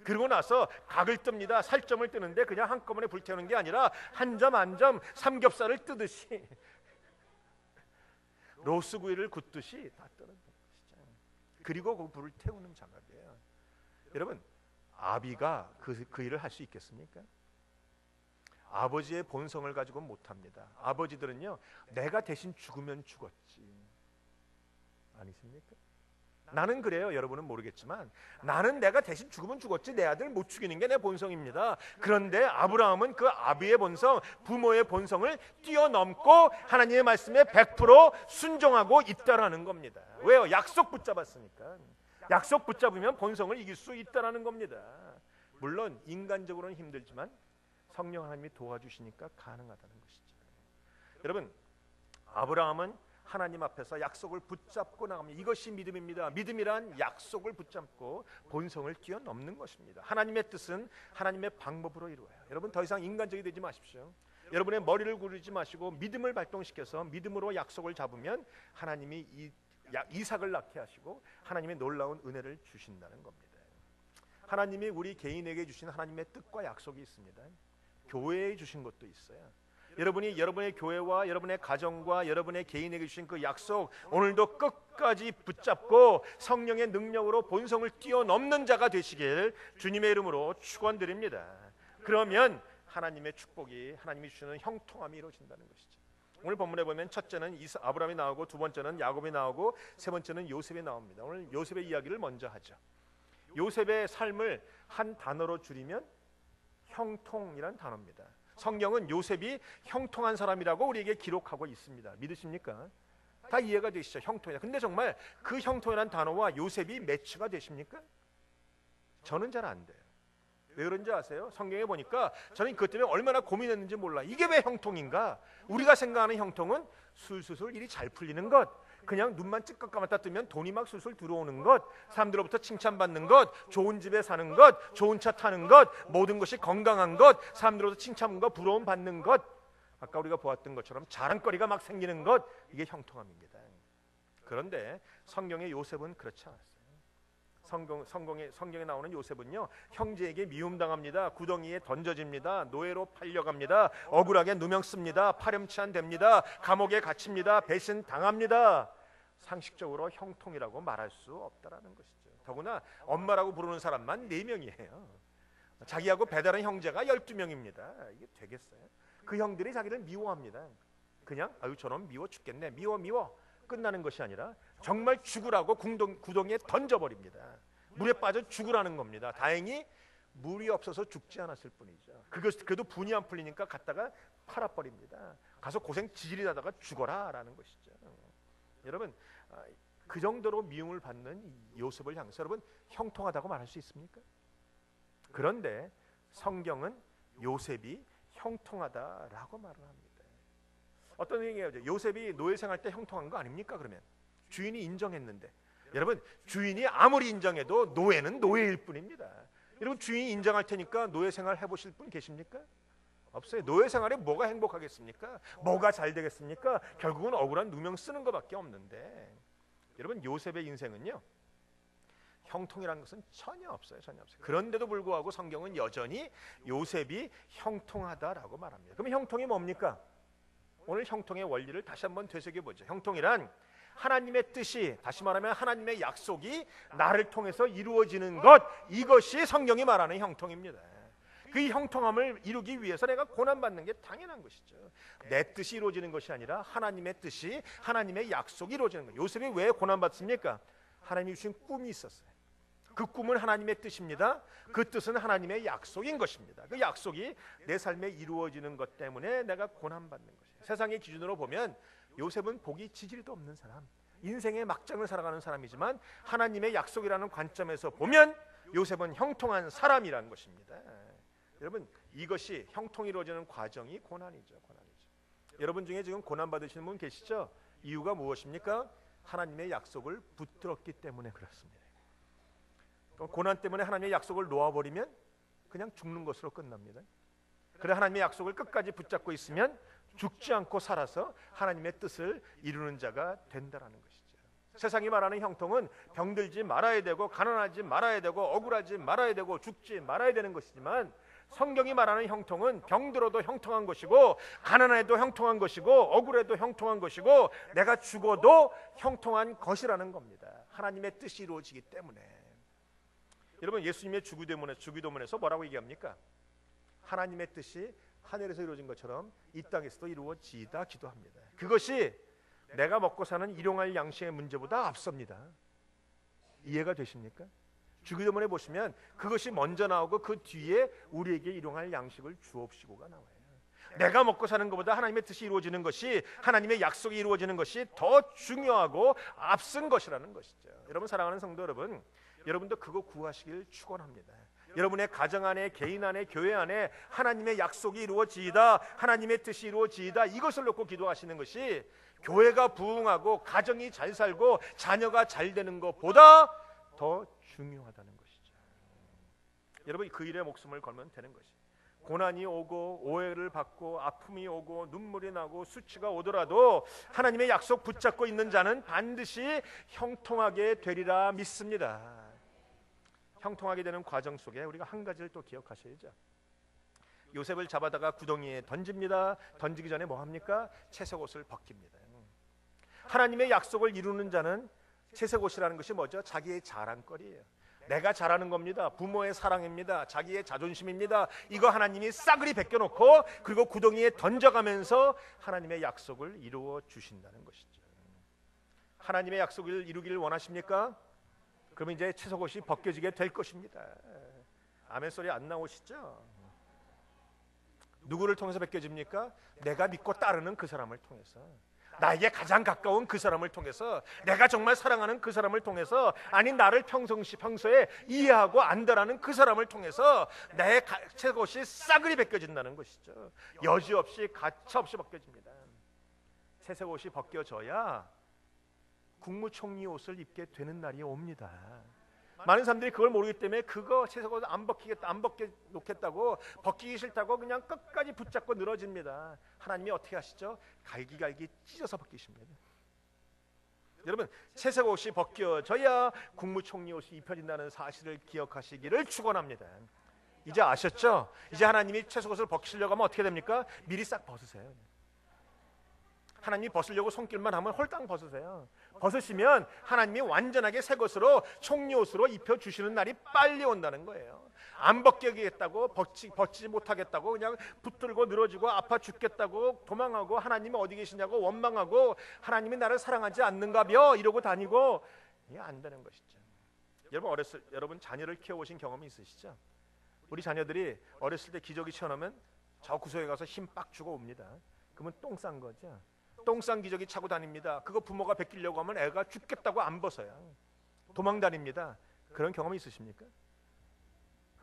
그러고 나서 각을 뜹니다. 살점을 뜨는데 그냥 한꺼번에 불태우는 게 아니라 한 점 한 점 삼겹살을 뜨듯이 로스구이를 굽듯이 다 뜨는 것이죠. 그리고 그 불을 태우는 작업이에요. 여러분, 아비가 그 일을 할 수 있겠습니까? 아버지의 본성을 가지고는 못합니다. 아버지들은요, 내가 대신 죽으면 죽었지, 아니십니까? 나는 그래요. 여러분은 모르겠지만 나는 내가 대신 죽으면 죽었지 내 아들 못 죽이는 게 내 본성입니다. 그런데 아브라함은 그 아비의 본성, 부모의 본성을 뛰어넘고 하나님의 말씀에 100% 순종하고 있다라는 겁니다. 왜요? 약속 붙잡았으니까. 약속 붙잡으면 본성을 이길 수 있다라는 겁니다. 물론 인간적으로는 힘들지만 성령 하나님이 도와주시니까 가능하다는 것이죠. 여러분, 아브라함은 하나님 앞에서 약속을 붙잡고 나갑니다. 이것이 믿음입니다. 믿음이란 약속을 붙잡고 본성을 뛰어넘는 것입니다. 하나님의 뜻은 하나님의 방법으로 이루어요. 여러분, 더 이상 인간적이 되지 마십시오. 여러분의 머리를 구르지 마시고 믿음을 발동시켜서 믿음으로 약속을 잡으면 하나님이 이삭을 낳게 하시고 하나님의 놀라운 은혜를 주신다는 겁니다. 하나님이 우리 개인에게 주신 하나님의 뜻과 약속이 있습니다. 교회에 주신 것도 있어요. 여러분이 여러분의 교회와 여러분의 가정과 여러분의 개인에게 주신 그 약속, 오늘도 끝까지 붙잡고 성령의 능력으로 본성을 뛰어넘는 자가 되시길 주님의 이름으로 축원드립니다. 그러면 하나님의 축복이, 하나님이 주시는 형통함이 이루어진다는 것이죠. 오늘 본문에 보면 첫째는 아브라함이 나오고, 두 번째는 야곱이 나오고, 세 번째는 요셉이 나옵니다. 오늘 요셉의 이야기를 먼저 하죠. 요셉의 삶을 한 단어로 줄이면 형통이란 단어입니다. 성경은 요셉이 형통한 사람이라고 우리에게 기록하고 있습니다. 믿으십니까? 다 이해가 되시죠? 형통이다. 근데 정말 그 형통이라는 단어와 요셉이 매치가 되십니까? 저는 잘 안 돼요. 왜 그런지 아세요? 성경에 보니까 저는 그것 때문에 얼마나 고민했는지 몰라. 이게 왜 형통인가? 우리가 생각하는 형통은 술술술 일이 잘 풀리는 것, 그냥 눈만 찌깍 감았다 뜨면 돈이 막 술술 들어오는 것, 사람들로부터 칭찬받는 것, 좋은 집에 사는 것, 좋은 차 타는 것, 모든 것이 건강한 것, 사람들로부터 칭찬과 부러움 받는 것, 아까 우리가 보았던 것처럼 자랑거리가 막 생기는 것, 이게 형통함입니다. 그런데 성경의 요셉은 그렇지 않았어요. 성경에 나오는 요셉은요, 형제에게 미움당합니다. 구덩이에 던져집니다. 노예로 팔려갑니다. 억울하게 누명 씁니다. 파렴치한 됩니다. 감옥에 갇힙니다. 배신당합니다. 상식적으로 형통이라고 말할 수 없다라는 것이죠. 더구나 엄마라고 부르는 사람만 4명이에요. 자기하고 배다른 형제가 12명입니다. 이게 되겠어요? 그 형들이 자기를 미워합니다. 그냥 아유 저놈 미워 죽겠네. 미워. 끝나는 것이 아니라 정말 죽으라고 구덩이에 던져버립니다. 물에 빠져 죽으라는 겁니다. 다행히 물이 없어서 죽지 않았을 뿐이죠. 그래도 분이 안 풀리니까 갔다가 팔아버립니다. 가서 고생 지질이 하다가 죽어라 라는 것이죠. 여러분, 그 정도로 미움을 받는 요셉을 향해서 여러분 형통하다고 말할 수 있습니까? 그런데 성경은 요셉이 형통하다라고 말을 합니다. 어떤 얘기예요? 요셉이 노예 생활 때 형통한 거 아닙니까? 그러면 주인이 인정했는데, 여러분 주인이 아무리 인정해도 노예는 노예일 뿐입니다. 여러분 주인이 인정할 테니까 노예 생활 해보실 분 계십니까? 없어요. 노예 생활에 뭐가 행복하겠습니까? 뭐가 잘 되겠습니까? 결국은 억울한 누명 쓰는 것밖에 없는데, 여러분 요셉의 인생은요 형통이라는 것은 전혀 없어요. 그런데도 불구하고 성경은 여전히 요셉이 형통하다라고 말합니다. 그럼 형통이 뭡니까? 오늘 형통의 원리를 다시 한번 되새겨보죠. 형통이란 하나님의 뜻이, 다시 말하면 하나님의 약속이 나를 통해서 이루어지는 것, 이것이 성경이 말하는 형통입니다. 그 형통함을 이루기 위해서 내가 고난받는 게 당연한 것이죠. 내 뜻이 이루어지는 것이 아니라 하나님의 뜻이, 하나님의 약속이 이루어지는 거예요. 요셉이 왜 고난받습니까? 하나님이 주신 꿈이 있었어요. 그 꿈은 하나님의 뜻입니다. 그 뜻은 하나님의 약속인 것입니다. 그 약속이 내 삶에 이루어지는 것 때문에 내가 고난받는 것이에요. 세상의 기준으로 보면 요셉은 복이 지지리도 없는 사람, 인생의 막장을 살아가는 사람이지만 하나님의 약속이라는 관점에서 보면 요셉은 형통한 사람이라는 것입니다. 여러분 이것이 형통이 이루어지는 과정이 고난이죠. 여러분 중에 지금 고난 받으시는 분 계시죠? 이유가 무엇입니까? 하나님의 약속을 붙들었기 때문에 그렇습니다. 고난 때문에 하나님의 약속을 놓아버리면 그냥 죽는 것으로 끝납니다. 그래 하나님의 약속을 끝까지 붙잡고 있으면 죽지 않고 살아서 하나님의 뜻을 이루는 자가 된다라는 것이죠. 세상이 말하는 형통은 병들지 말아야 되고 가난하지 말아야 되고 억울하지 말아야 되고 죽지 말아야 되는 것이지만, 성경이 말하는 형통은 병들어도 형통한 것이고 가난해도 형통한 것이고 억울해도 형통한 것이고 내가 죽어도 형통한 것이라는 겁니다. 하나님의 뜻이 이루어지기 때문에. 여러분, 예수님의 주기도문에서 뭐라고 얘기합니까? 하나님의 뜻이 하늘에서 이루어진 것처럼 이 땅에서도 이루어지이다 기도합니다. 그것이 내가 먹고 사는 일용할 양식의 문제보다 앞섭니다. 이해가 되십니까? 주기도문에 보시면 그것이 먼저 나오고 그 뒤에 우리에게 일용할 양식을 주옵시고가 나와요. 내가 먹고 사는 것보다 하나님의 뜻이 이루어지는 것이, 하나님의 약속이 이루어지는 것이 더 중요하고 앞선 것이라는 것이죠. 여러분, 사랑하는 성도 여러분, 여러분도 그거 구하시길 축원합니다. 여러분의 가정 안에, 개인 안에, 교회 안에 하나님의 약속이 이루어지이다, 하나님의 뜻이 이루어지이다, 이것을 놓고 기도하시는 것이 교회가 부흥하고 가정이 잘 살고 자녀가 잘 되는 것보다 더 중요하다는 것이죠. 여러분, 그 일에 목숨을 걸면 되는 것이, 고난이 오고 오해를 받고 아픔이 오고 눈물이 나고 수치가 오더라도 하나님의 약속 붙잡고 있는 자는 반드시 형통하게 되리라 믿습니다. 형통하게 되는 과정 속에 우리가 한 가지를 또 기억하셔야죠. 요셉을 잡아다가 구덩이에 던집니다. 던지기 전에 뭐 합니까? 채색옷을 벗깁니다. 하나님의 약속을 이루는 자는 채색옷이라는 것이 뭐죠? 자기의 자랑거리예요. 내가 잘하는 겁니다. 부모의 사랑입니다. 자기의 자존심입니다. 이거 하나님이 싸그리 벗겨놓고 그리고 구덩이에 던져가면서 하나님의 약속을 이루어 주신다는 것이죠. 하나님의 약속을 이루기를 원하십니까? 그러면 이제 채색옷이 벗겨지게 될 것입니다. 아멘 소리 안 나오시죠? 누구를 통해서 벗겨집니까? 내가 믿고 따르는 그 사람을 통해서, 나에게 가장 가까운 그 사람을 통해서, 내가 정말 사랑하는 그 사람을 통해서, 아니 나를 평소에 이해하고 안다라는 그 사람을 통해서 내 채색옷이 싸그리 벗겨진다는 것이죠. 여지없이 가차없이 벗겨집니다. 채색옷이 벗겨져야 국무총리 옷을 입게 되는 날이 옵니다. 많은 사람들이 그걸 모르기 때문에 그거 채색옷 안 벗겨 놓겠다고, 벗기기 싫다고 그냥 끝까지 붙잡고 늘어집니다. 하나님이 어떻게 하시죠? 갈기갈기 찢어서 벗기십니다. 여러분, 채색옷이 벗겨져야 국무총리 옷이 입혀진다는 사실을 기억하시기를 축원합니다. 이제 아셨죠? 이제 하나님이 채색옷을 벗기시려고 하면 어떻게 됩니까? 미리 싹 벗으세요. 하나님이 벗으려고 손길만 하면 홀딱 벗으세요. 벗으시면 하나님이 완전하게 새 것으로, 총리옷으로 입혀주시는 날이 빨리 온다는 거예요. 안 벗기겠다고, 벗지 못하겠다고 그냥 붙들고 늘어지고 아파 죽겠다고 도망하고, 하나님이 어디 계시냐고 원망하고, 하나님이 나를 사랑하지 않는가벼 이러고 다니고, 이게 안 되는 것이죠. 여러분 자녀를 키워보신 경험이 있으시죠? 우리 자녀들이 어렸을 때 기저귀 채워놓으면 저 구석에 가서 힘 빡 주고 옵니다. 그러면 똥 싼 거죠. 똥 싼 기저귀 차고 다닙니다. 그거 부모가 벗기려고 하면 애가 죽겠다고 안 벗어요. 도망 다닙니다. 그런 경험이 있으십니까?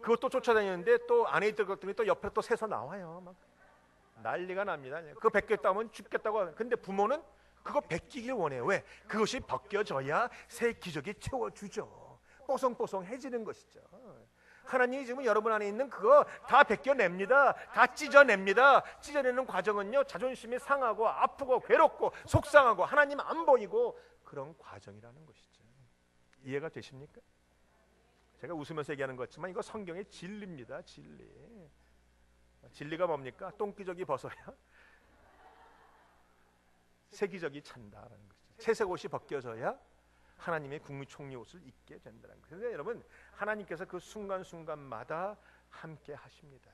그것도 쫓아다니는데 또 안에 있던 것들이 또 옆에 또 새서 나와요. 막 난리가 납니다. 그거 벗겼다 하면 죽겠다고. 근데 부모는 그거 벗기길 원해요. 왜? 그것이 벗겨져야 새 기저귀 채워주죠. 뽀송뽀송해지는 것이죠. 하나님이 지금 여러분 안에 있는 그거 다 벗겨냅니다. 다 찢어냅니다. 찢어내는 과정은요, 자존심이 상하고 아프고 괴롭고 속상하고 하나님 안 보이고 그런 과정이라는 것이죠. 이해가 되십니까? 제가 웃으면서 얘기하는 것 같지만 이거 성경의 진리입니다. 진리. 진리가 뭡니까? 똥기저귀 벗어야 새기저귀 찬다라는 것이죠. 채색옷이 벗겨져야 하나님의 국무총리 옷을 입게 된다는 거예요. 그래서 여러분, 하나님께서 그 순간순간마다 함께 하십니다.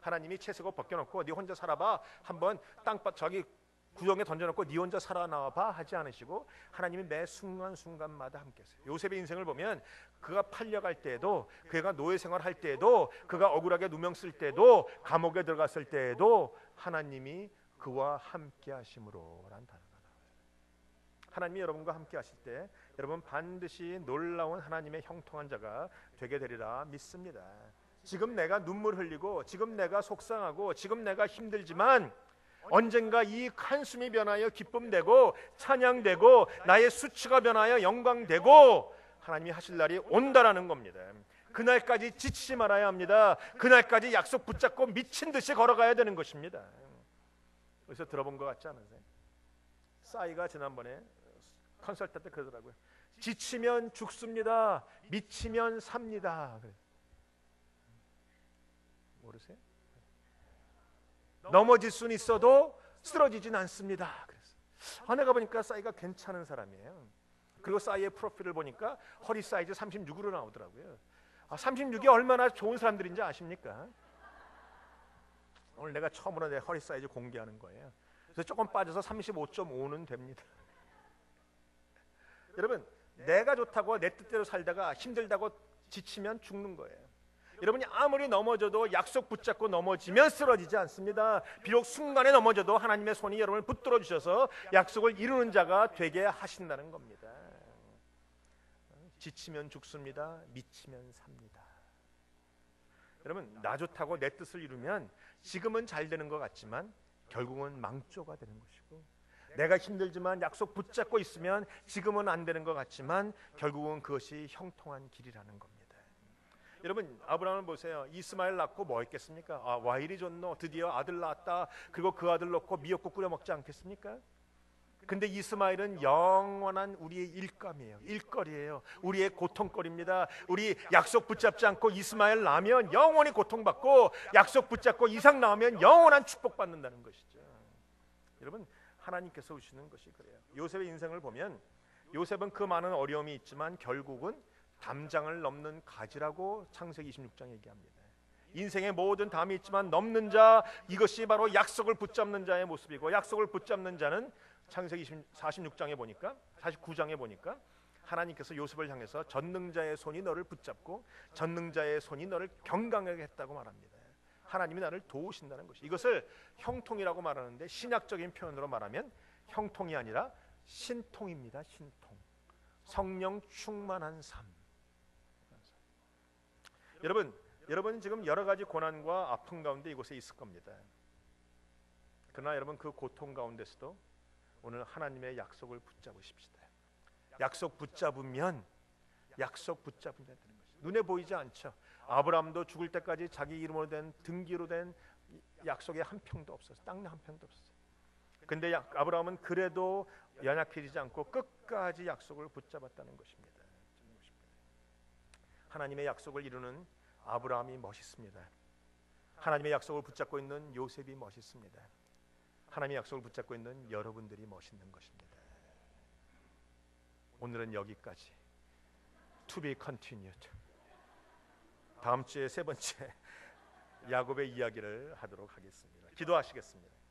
하나님이 채색옷 벗겨놓고 네 혼자 살아봐, 한번 땅밭 저기 구덩이에 던져놓고 네 혼자 살아나와봐 하지 않으시고, 하나님이 매 순간순간마다 함께 하세요. 요셉의 인생을 보면 그가 팔려갈 때에도, 그가 노예 생활할 때에도, 그가 억울하게 누명 쓸 때도, 감옥에 들어갔을 때에도 하나님이 그와 함께 하심으로라는 단어가 나와요. 하나님이 여러분과 함께 하실 때 여러분 반드시 놀라운 하나님의 형통한 자가 되게 되리라 믿습니다. 지금 내가 눈물 흘리고, 지금 내가 속상하고, 지금 내가 힘들지만 언젠가 이 한숨이 변하여 기쁨 되고 찬양되고 나의 수치가 변하여 영광 되고 하나님이 하실 날이 온다라는 겁니다. 그날까지 지치지 말아야 합니다. 그날까지 약속 붙잡고 미친 듯이 걸어가야 되는 것입니다. 그래서 들어본 것 같지 않으세요? 싸이가 지난번에 컨설턴트 그러더라고요. 지치면 죽습니다. 미치면 삽니다. 모르세요? 넘어질 수는 있어도 쓰러지진 않습니다. 그래서 내가 보니까 싸이가 괜찮은 사람이에요. 그리고 싸이의 프로필을 보니까 허리 사이즈 36으로 나오더라고요. 36이 얼마나 좋은 사람들인지 아십니까? 오늘 내가 처음으로 내 허리 사이즈 공개하는 거예요. 그래서 조금 빠져서 35.5는 됩니다. 여러분, 내가 좋다고 내 뜻대로 살다가 힘들다고 지치면 죽는 거예요. 여러분이 아무리 넘어져도 약속 붙잡고 넘어지면 쓰러지지 않습니다. 비록 순간에 넘어져도 하나님의 손이 여러분을 붙들어 주셔서 약속을 이루는 자가 되게 하신다는 겁니다. 지치면 죽습니다. 미치면 삽니다. 여러분, 나 좋다고 내 뜻을 이루면 지금은 잘 되는 것 같지만 결국은 망조가 되는 것이고, 내가 힘들지만 약속 붙잡고 있으면 지금은 안 되는 것 같지만 결국은 그것이 형통한 길이라는 겁니다. 여러분, 아브라함을 보세요. 이스마엘 낳고 뭐 했겠습니까? 와 이리 좋노, 드디어 아들 낳았다. 그리고 그 아들 놓고 미역국 끓여 먹지 않겠습니까? 근데 이스마엘은 영원한 우리의 일감이에요. 일거리예요. 우리의 고통거리입니다. 우리 약속 붙잡지 않고 이스마엘 낳으면 영원히 고통받고, 약속 붙잡고 이삭 낳으면 영원한 축복받는다는 것이죠. 여러분, 하나님께서 주시는 것이 그래요. 요셉의 인생을 보면 요셉은 그 많은 어려움이 있지만 결국은 담장을 넘는 가지라고 창세기 26장 얘기합니다. 인생의 모든 담이 있지만 넘는 자, 이것이 바로 약속을 붙잡는 자의 모습이고, 약속을 붙잡는 자는 창세기 46장에 보니까, 49장에 보니까 하나님께서 요셉을 향해서 전능자의 손이 너를 붙잡고 전능자의 손이 너를 경강하게 했다고 말합니다. 하나님이 나를 도우신다는 것이, 이것을 형통이라고 말하는데 신약적인 표현으로 말하면 형통이 아니라 신통입니다. 신통. 성령 충만한 삶. 여러분 지금 여러 가지 고난과 아픔 가운데 이곳에 있을 겁니다. 그러나 여러분, 그 고통 가운데서도 오늘 하나님의 약속을 붙잡으십시다. 약속 붙잡으면 되는 것이 눈에 보이지 않죠. 아브라함도 죽을 때까지 자기 이름으로 된, 등기로 된 약속에 한 평도 없었어요. 땅 한 평도 없었어요. 근데 아브라함은 그래도 연약해지지 않고 끝까지 약속을 붙잡았다는 것입니다. 하나님의 약속을 이루는 아브라함이 멋있습니다. 하나님의 약속을 붙잡고 있는 요셉이 멋있습니다. 하나님의 약속을 붙잡고 있는 여러분들이 멋있는 것입니다. 오늘은 여기까지. To be continued. 다음 주에 세 번째 야곱의 이야기를 하도록 하겠습니다. 기도하시겠습니다.